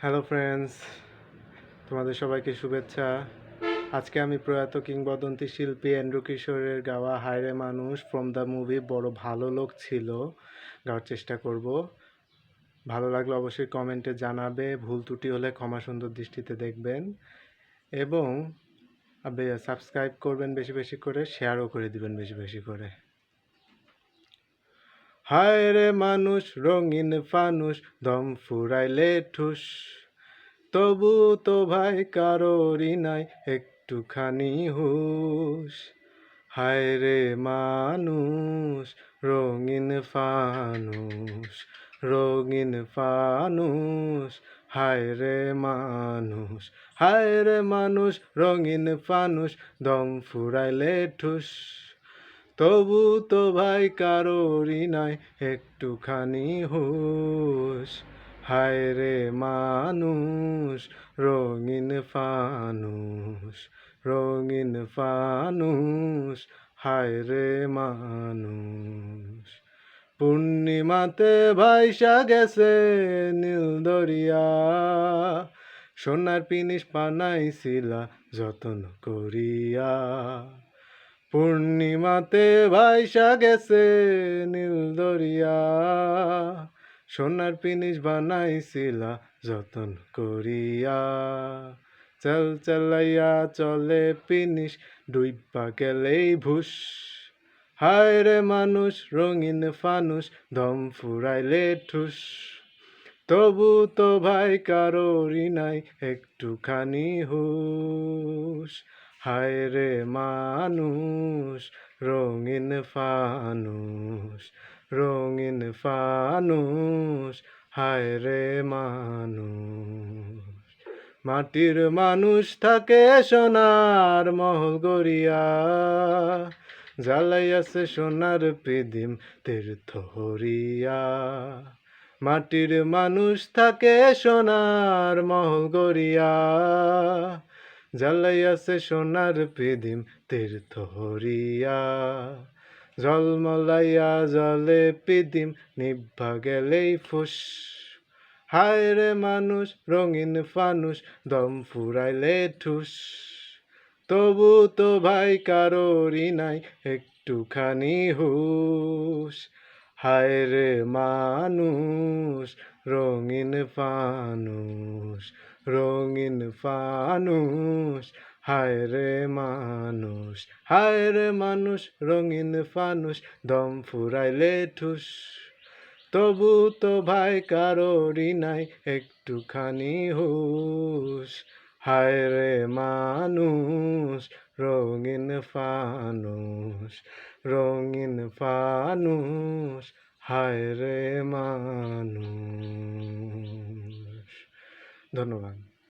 Hello friends, তোমাদের সবাইকে শুভেচ্ছা। আজকে আমি প্রয়াত কিংবদন্তি শিল্পী এন্ড্রু কিশোরের গাওয়া হায়রে মানুষ ফ্রম দ্য মুভি বড় ভালো লোক ছিল গাওয়ার চেষ্টা করব। ভালো লাগলে অবশ্যই কমেন্টে জানাবে, ভুল ত্রুটি হলে ক্ষমা সুন্দর দৃষ্টিতে দেখবেন এবং সাবস্ক্রাইব করবেন বেশি বেশি করে, শেয়ারও করে দিবেন বেশি বেশি করে। হায়রে মানুষ রঙিন ফানুষ, দম ফুরাইলে ঠুস, তবু তো ভাই কারোরই নাই একটুখানি হুঁশ। হায় রে মানুষ রঙিন ফানুষ, রঙিন ফানুষ। হায় রে মানুষ, হায় রে মানুষ রঙিন ফানুষ, দম ফুরাইলে ঠুস, তবু তো ভাই কারোরই নাই একটুখানি হুঁশ। হায় রে মানুষ রঙিন ফানুষ, রঙিন ফানুষ। হায় রে মানুষ পূর্ণিমাতে ভাইসা গেছে নীল দরিয়া, সোনার পিনিস বানাইছিলা যতন করিয়া। পূর্ণিমাতে ভাইসা গেছে নীল দরিয়া, সোনার পিনিস বানাইছিলা যতন করিয়া। চল চালাইয়া চলে পিনিস, ডুইবা গেলেই ভুস। হায় রে মানুষ রঙিন ফানুষ, দম ফুরাইলে ঠুস, তবু তো ভাই কারোরই নাই একটুখানি হুঁশ। হায় রে মানুষ রঙিন ফানুষ, রঙিন ফানুষ। হায় রে মানুষ মাটির মানুষ থাকে সোনার মহল গড়িয়া, জ্বালাইয়াছে সোনার পিদিম তীর্থ হরিয়া। মাটির মানুষ থাকে সোনার মহল গড়িয়া, জ্বালাইয়াছে সোনার পিদিম তীর্থ হরিয়া। জলমলাইয়া জলে পিদিম নিভা গেলেই ফুস। হায় রে মানুষ রঙিন ফানুষ, দম ফুরাইলে ঠুস, তবু তো ভাই কারোরই নাই একটুখানি হুঁশ। হায় রে মানুষ রঙিন ফানুষ, রঙিন ফানুষ। হায় রে মানুষ, হায় রে মানুষ রঙিন ফানুষ, দম ফুরাইলে ঠুস, তবু তো ভাই কারোরই নাই একটুখানি হুঁশ। হায় রে মানুষ রঙিন ফানুষ, রঙিন ফানুষ। হায় রে মানুষ। ধন্যবাদ।